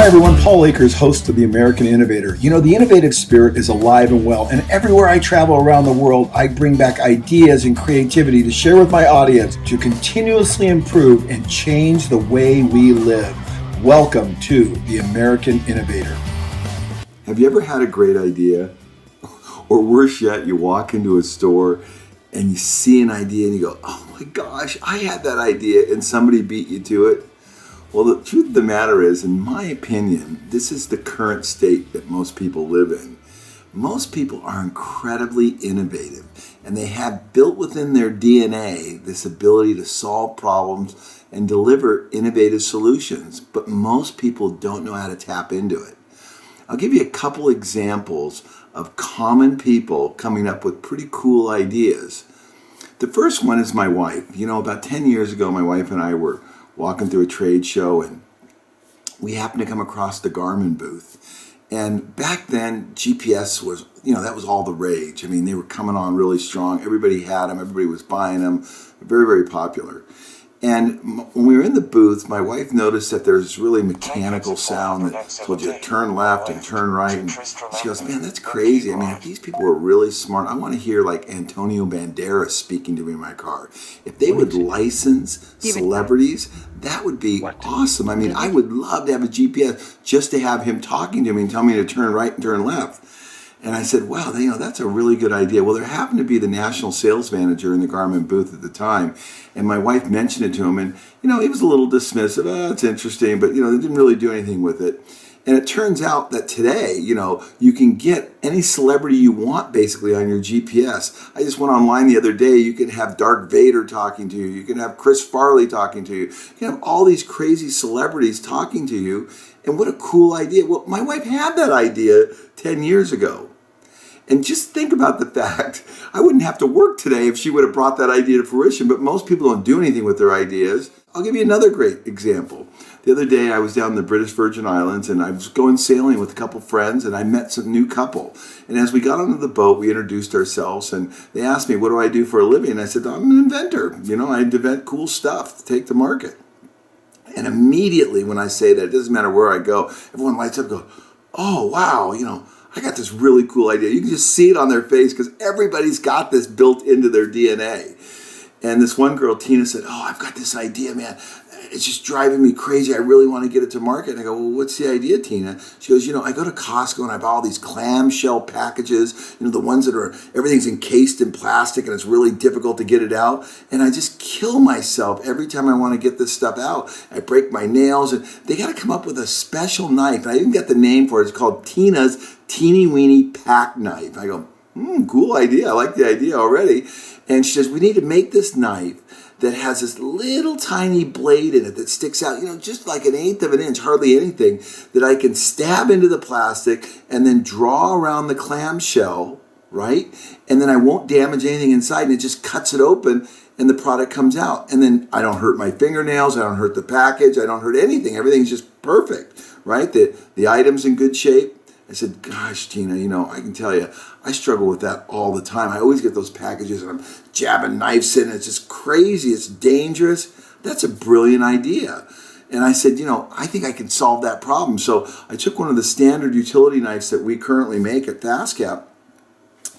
Hi everyone, Paul Akers, host of the American Innovator. You know, the innovative spirit is alive and well, and everywhere I travel around the world, I bring back ideas and creativity to share with my audience to continuously improve and change the way we live. Welcome to the American Innovator. Have you ever had a great idea? Or worse yet, you walk into a store and you see an idea and you go, oh my gosh, I had that idea, and somebody beat you to it? Well, the truth of the matter is, in my opinion, this is the current state that most people live in. Most people are incredibly innovative, and they have built within their DNA this ability to solve problems and deliver innovative solutions, but most people don't know how to tap into it. I'll give you a couple examples of common people coming up with pretty cool ideas. The first one is my wife. You know, about 10 years ago, my wife and I were walking through a trade show, and we happened to come across the Garmin booth. And back then, GPS was, that was all the rage. I mean, they were coming on really strong. Everybody had them. Everybody was buying them. Very, very popular. And when we were in the booth, my wife noticed that there's really mechanical sound that told you to turn left and turn right. And she goes, man, that's crazy. I mean, if these people were really smart, I want to hear like Antonio Banderas speaking to me in my car. If they would license celebrities, that would be awesome. I mean, I would love to have a GPS just to have him talking to me and tell me to turn right and turn left. And I said, wow, that's a really good idea. Well, there happened to be the national sales manager in the Garmin booth at the time. And my wife mentioned it to him. And, he was a little dismissive. Oh, it's interesting. But, they didn't really do anything with it. And it turns out that today, you can get any celebrity you want basically on your GPS. I just went online the other day. You can have Darth Vader talking to you. You can have Chris Farley talking to you. You can have all these crazy celebrities talking to you. And what a cool idea. Well, my wife had that idea 10 years ago. And just think about the fact, I wouldn't have to work today if she would have brought that idea to fruition, but most people don't do anything with their ideas. I'll give you another great example. The other day I was down in the British Virgin Islands, and I was going sailing with a couple friends, and I met some new couple. And as we got onto the boat, we introduced ourselves, and they asked me, what do I do for a living? And I said, I'm an inventor. I invent cool stuff to take to market. And immediately when I say that, it doesn't matter where I go, everyone lights up and goes, oh, wow, I got this really cool idea. You can just see it on their face because everybody's got this built into their DNA. And this one girl, Tina, said, oh, I've got this idea, man. It's just driving me crazy. I really want to get it to market. And I go, well, what's the idea, Tina? She goes, I go to Costco and I buy all these clamshell packages, the ones that are, everything's encased in plastic and it's really difficult to get it out. And I just kill myself every time I want to get this stuff out. I break my nails, and they got to come up with a special knife. And I even got the name for it. It's called Tina's Teeny Weeny Pack Knife. I go, cool idea. I like the idea already. And she says, we need to make this knife that has this little tiny blade in it that sticks out, just like 1/8 of an inch, hardly anything, that I can stab into the plastic and then draw around the clamshell, right? And then I won't damage anything inside, and it just cuts it open and the product comes out. And then I don't hurt my fingernails, I don't hurt the package, I don't hurt anything. Everything's just perfect, right? The item's in good shape. I said, gosh, Tina, I can tell you, I struggle with that all the time. I always get those packages and I'm jabbing knives in. It's just crazy. It's dangerous. That's a brilliant idea. And I said, I think I can solve that problem. So I took one of the standard utility knives that we currently make at FastCap,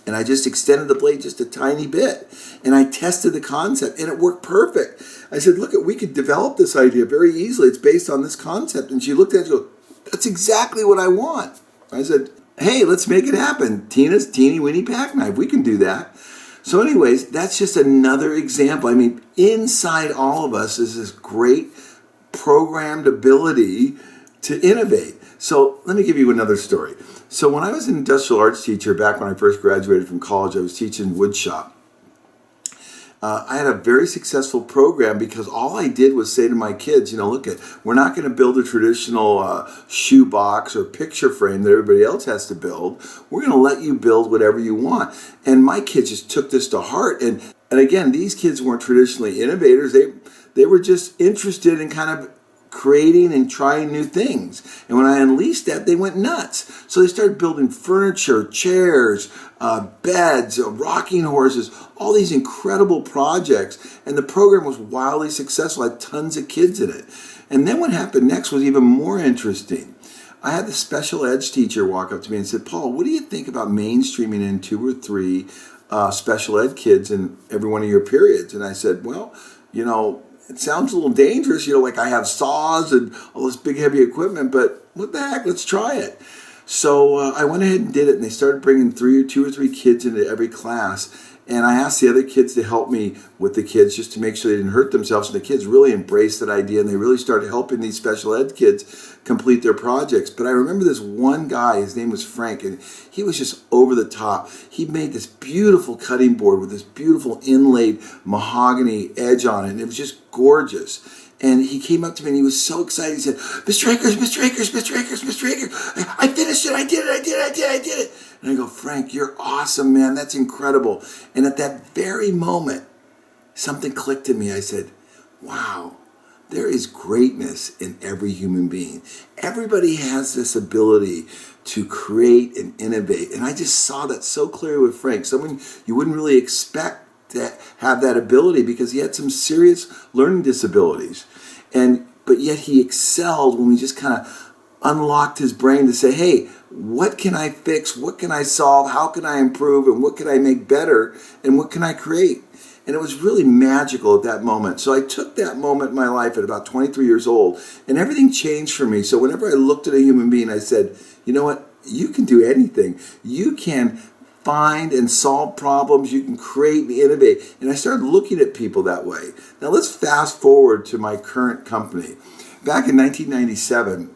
and I just extended the blade just a tiny bit. And I tested the concept, and it worked perfect. I said, look, we could develop this idea very easily. It's based on this concept. And she looked at it and goes, that's exactly what I want. I said, hey, let's make it happen. Tina's Teeny Weeny Pack Knife. We can do that. So anyways, that's just another example. I mean, inside all of us is this great programmed ability to innovate. So let me give you another story. So when I was an industrial arts teacher, back when I first graduated from college, I was teaching wood shop. I had a very successful program because all I did was say to my kids, look, we're not going to build a traditional shoe box or picture frame that everybody else has to build. We're going to let you build whatever you want. And my kids just took this to heart. And again, these kids weren't traditionally innovators. They were just interested in kind of creating and trying new things. And when I unleashed that, they went nuts. So they started building furniture, chairs, beds, rocking horses, all these incredible projects. And the program was wildly successful, had tons of kids in it. And then what happened next was even more interesting. I had the special ed teacher walk up to me and said, Paul, what do you think about mainstreaming in 2 or 3 special ed kids in every one of your periods? And I said, well, it sounds a little dangerous, like I have saws and all this big heavy equipment, but what the heck, let's try it. So I went ahead and did it, and they started bringing 2 or 3 kids into every class. And I asked the other kids to help me with the kids just to make sure they didn't hurt themselves. And the kids really embraced that idea, and they really started helping these special ed kids complete their projects. But I remember this one guy, his name was Frank, and he was just over the top. He made this beautiful cutting board with this beautiful inlaid mahogany edge on it, and it was just gorgeous. And he came up to me and he was so excited. He said, Mr. Akers, Mr. Akers, Mr. Akers, Mr. Akers, I finished it, I did it. And I go, Frank, you're awesome, man. That's incredible. And at that very moment, something clicked in me. I said, wow, there is greatness in every human being. Everybody has this ability to create and innovate. And I just saw that so clearly with Frank, someone you wouldn't really expect to have that ability because he had some serious learning disabilities. But yet he excelled when we just kind of unlocked his brain to say, hey, what can I fix? What can I solve? How can I improve? And what can I make better? And what can I create? And it was really magical at that moment. So I took that moment in my life at about 23 years old, and everything changed for me. So whenever I looked at a human being, I said, you know what? You can do anything. You can find and solve problems. You can create and innovate. And I started looking at people that way. Now let's fast forward to my current company. Back in 1997,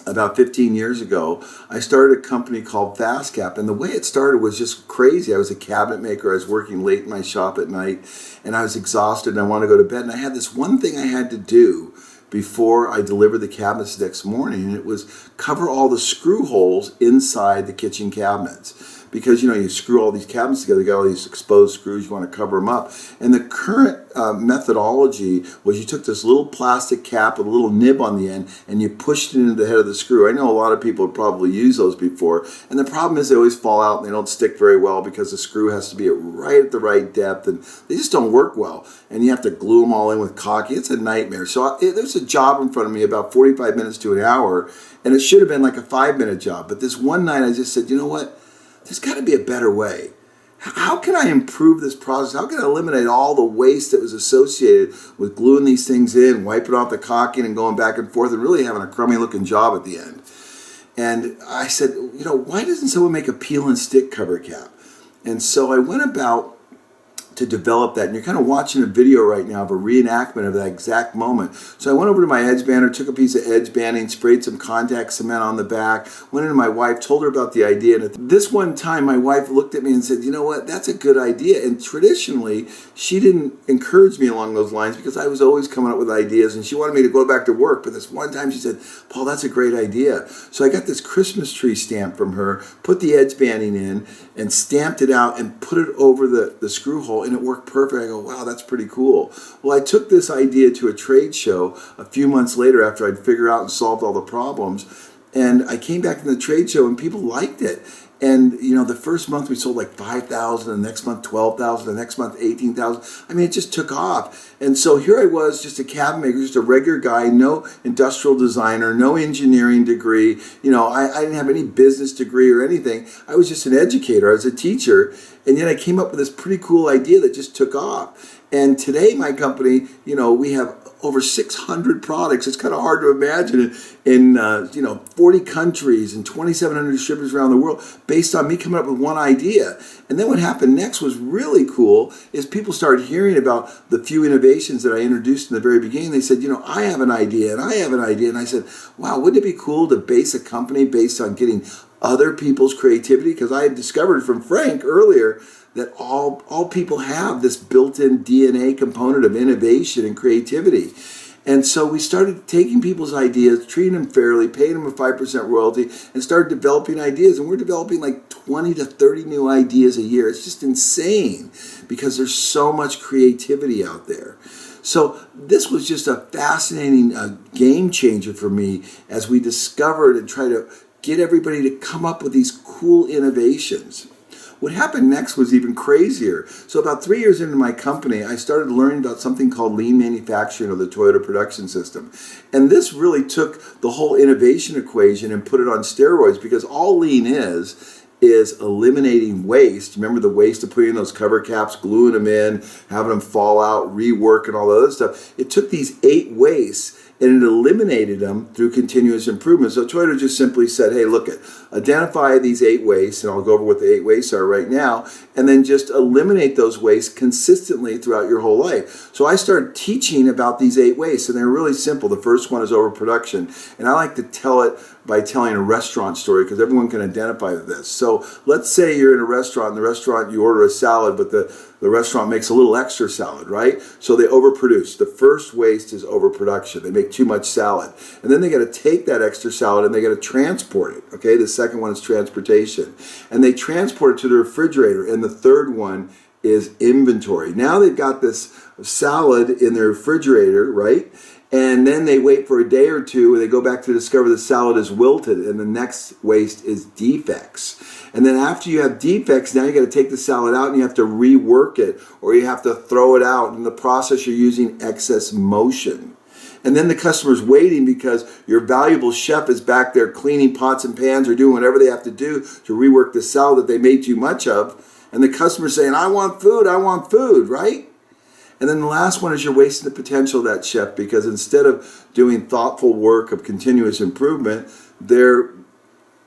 about 15 years ago, I started a company called FastCap. And the way it started was just crazy. I was a cabinet maker. I was working late in my shop at night, and I was exhausted, and I wanted to go to bed. And I had this one thing I had to do before I delivered the cabinets the next morning, and it was cover all the screw holes inside the kitchen cabinets. Because, you screw all these cabinets together, you got all these exposed screws, you want to cover them up. And the current methodology was you took this little plastic cap with a little nib on the end, and you pushed it into the head of the screw. I know a lot of people have probably used those before. And the problem is they always fall out and they don't stick very well because the screw has to be right at the right depth, and they just don't work well. And you have to glue them all in with caulking. It's a nightmare. So there's a job in front of me about 45 minutes to an hour, and it should have been like a 5-minute job. But this one night I just said, you know what? There's got to be a better way. How can I improve this process? How can I eliminate all the waste that was associated with gluing these things in, wiping off the caulking and going back and forth and really having a crummy looking job at the end? And I said, why doesn't someone make a peel and stick cover cap? And so I went about to develop that. And you're kind of watching a video right now of a reenactment of that exact moment. So I went over to my edge bander, took a piece of edge banding, sprayed some contact cement on the back, went into my wife, told her about the idea. And at this one time, my wife looked at me and said, you know what, that's a good idea. And traditionally, she didn't encourage me along those lines because I was always coming up with ideas and she wanted me to go back to work. But this one time she said, Paul, that's a great idea. So I got this Christmas tree stamp from her, put the edge banding in and stamped it out and put it over the screw hole, and it worked perfect. I go, wow, that's pretty cool. Well, I took this idea to a trade show a few months later after I'd figured out and solved all the problems, and I came back from the trade show and people liked it. And, the first month we sold like 5,000, the next month 12,000, the next month 18,000. I mean, it just took off. And so here I was, just a cabinet maker, just a regular guy, no industrial designer, no engineering degree. I didn't have any business degree or anything. I was just an educator. I was a teacher. And yet I came up with this pretty cool idea that just took off. And today my company, we have over 600 products. It's kind of hard to imagine in 40 countries and 2,700 distributors around the world based on me coming up with one idea. And then what happened next was really cool is people started hearing about the few innovations that I introduced in the very beginning. They said, I have an idea and I have an idea. And I said, wow, wouldn't it be cool to base a company based on getting other people's creativity? Because I had discovered from Frank earlier that all people have this built-in DNA component of innovation and creativity. And so we started taking people's ideas, treating them fairly, paying them a 5% royalty, and started developing ideas. And we're developing like 20 to 30 new ideas a year. It's just insane because there's so much creativity out there. So this was just a fascinating game changer for me as we discovered and tried to get everybody to come up with these cool innovations. What happened next was even crazier. So about 3 years into my company, I started learning about something called lean manufacturing, or the Toyota production system. And this really took the whole innovation equation and put it on steroids, because all lean is eliminating waste. Remember the waste of putting in those cover caps, gluing them in, having them fall out, rework, and all the other stuff. It took these 8 wastes and it eliminated them through continuous improvement. So Toyota just simply said, hey, look, identify these 8 wastes, and I'll go over what the 8 wastes are right now, and then just eliminate those wastes consistently throughout your whole life. So I started teaching about these 8 wastes, and they're really simple. The first one is overproduction, and I like to tell it by telling a restaurant story, because everyone can identify with this. So let's say you're in a restaurant, and the restaurant, you order a salad, but the restaurant makes a little extra salad, right? So they overproduce. The first waste is overproduction. They make too much salad. And then they got to take that extra salad and they got to transport it, okay? The second one is transportation. And they transport it to the refrigerator. And the third one is inventory. Now they've got this salad in their refrigerator, right? And then they wait for a day or two, and they go back to discover the salad is wilted, and the next waste is defects. And then after you have defects, now you got to take the salad out and you have to rework it, or you have to throw it out. In the process, you're using excess motion. And then the customer's waiting because your valuable chef is back there cleaning pots and pans or doing whatever they have to do to rework the salad that they made too much of. And the customer's saying, I want food, right? And then the last one is you're wasting the potential of that chef, because instead of doing thoughtful work of continuous improvement, they're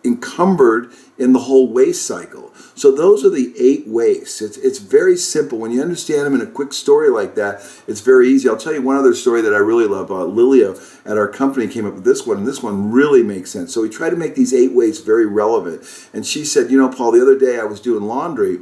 encumbered in the whole waste cycle. So those are the 8 wastes. It's very simple. When you understand them in a quick story like that, it's very easy. I'll tell you one other story that I really love. Lilia at our company came up with this one, and this one really makes sense. So we try to make these 8 wastes very relevant. And she said, Paul, the other day I was doing laundry,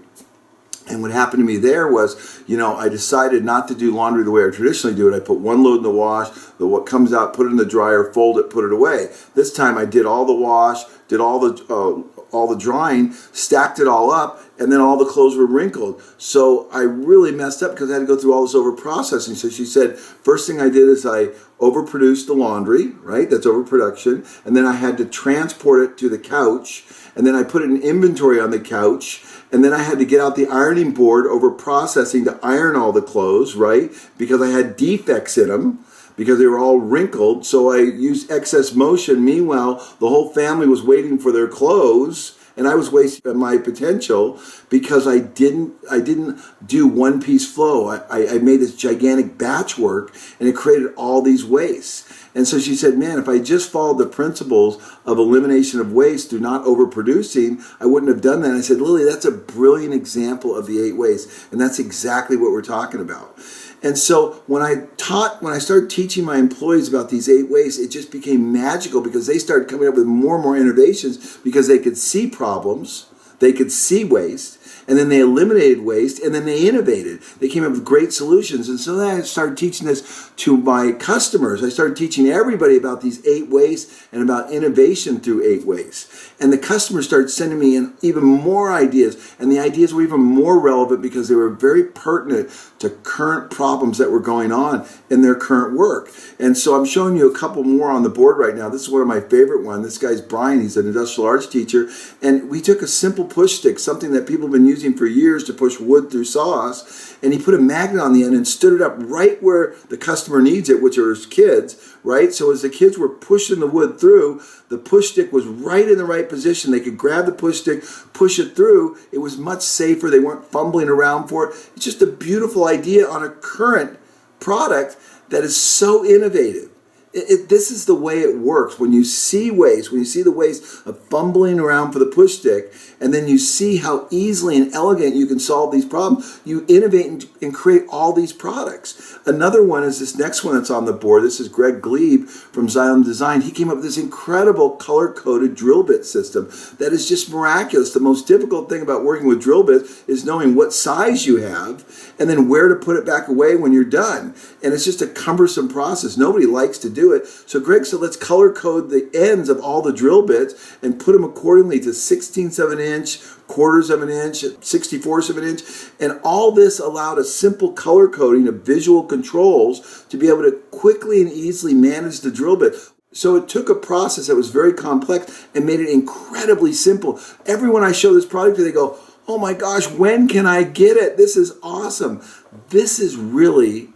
and what happened to me there was, I decided not to do laundry the way I traditionally do it. I put one load in the wash, what comes out, put it in the dryer, fold it, put it away. This time I did all the wash, did all the drying, stacked it all up, and then all the clothes were wrinkled. So I really messed up because I had to go through all this overprocessing. So she said, first thing I did is I overproduced the laundry, right? That's overproduction. And then I had to transport it to the couch. And then I put it in inventory on the couch. And then I had to get out the ironing board over processing to iron all the clothes, right? Because I had defects in them, because they were all wrinkled. So I used excess motion. Meanwhile, the whole family was waiting for their clothes, and I was wasting my potential because I didn't do one piece flow. I made this gigantic batch work, and it created all these wastes. And so she said, man, if I just followed the principles of elimination of waste through not overproducing, I wouldn't have done that. And I said, Lily, that's a brilliant example of the 8 wastes. And that's exactly what we're talking about. And so when I started teaching my employees about these 8 wastes, it just became magical, because they started coming up with more and more innovations, because they could see problems, they could see waste, and then they eliminated waste, and then they innovated. They came up with great solutions. And so then I started teaching this to my customers. I started teaching everybody about these 8 wastes and about innovation through 8 wastes. And the customers started sending me in even more ideas. And the ideas were even more relevant because they were very pertinent to current problems that were going on in their current work. And so I'm showing you a couple more on the board right now. This is one of my favorite ones. This guy's Brian. He's an industrial arts teacher. And we took a simple push stick, something that people have been using for years to push wood through saws, and he put a magnet on the end and stood it up right where the customer needs it, which are his kids, right? So as the kids were pushing the wood through, the push stick was right in the right position. They could grab the push stick, push it through. It was much safer. They weren't fumbling around for it. It's just a beautiful idea on a current product that is so innovative. This is the way it works. When you see waste, when you see the waste of fumbling around for the push stick, and then you see how easily and elegant you can solve these problems, you innovate and create all these products. Another one is this next one that's on the board. This is Greg Glebe from Xylem Design. He came up with this incredible color-coded drill bit system that is just miraculous. The most difficult thing about working with drill bits is knowing what size you have and then where to put it back away when you're done. And it's just a cumbersome process. Nobody likes to do it. So Greg said, let's color code the ends of all the drill bits and put them accordingly to 1/16 of an inch, quarters of an inch, 64ths of an inch. And all this allowed a simple color coding of visual controls to be able to quickly and easily manage the drill bit. So it took a process that was very complex and made it incredibly simple. Everyone I show this product to, they go, oh my gosh, when can I get it? This is awesome. This is really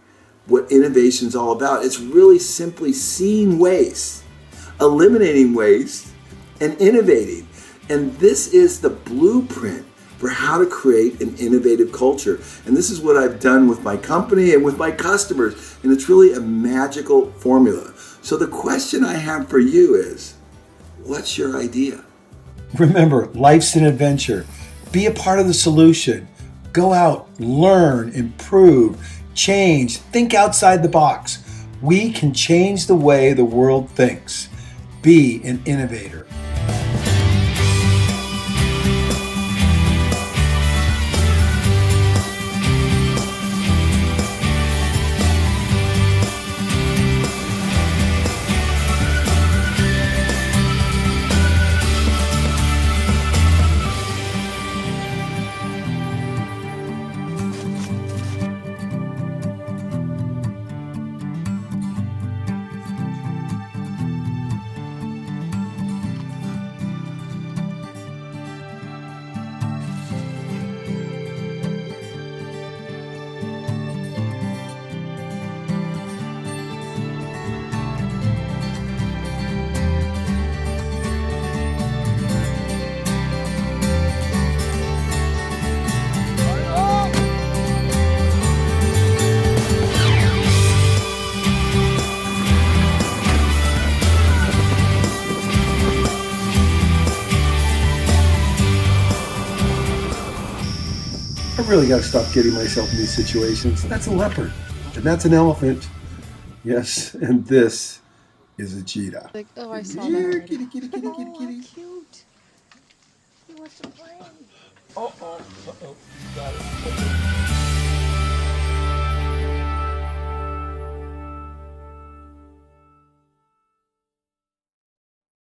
what innovation is all about. It's really simply seeing waste, eliminating waste, and innovating. And this is the blueprint for how to create an innovative culture. And this is what I've done with my company and with my customers. And it's really a magical formula. So the question I have for you is, what's your idea? Remember, life's an adventure. Be a part of the solution. Go out, learn, improve, change, think outside the box. We can change the way the world thinks. Be an innovator. I really got to stop getting myself in these situations. That's a leopard, and that's an elephant. Yes, and this is a cheetah. Like, oh, I saw Here, that. kitty, kitty, kitty, kitty, Oh, kitty. cute. He wants to play. Uh-oh. Got it.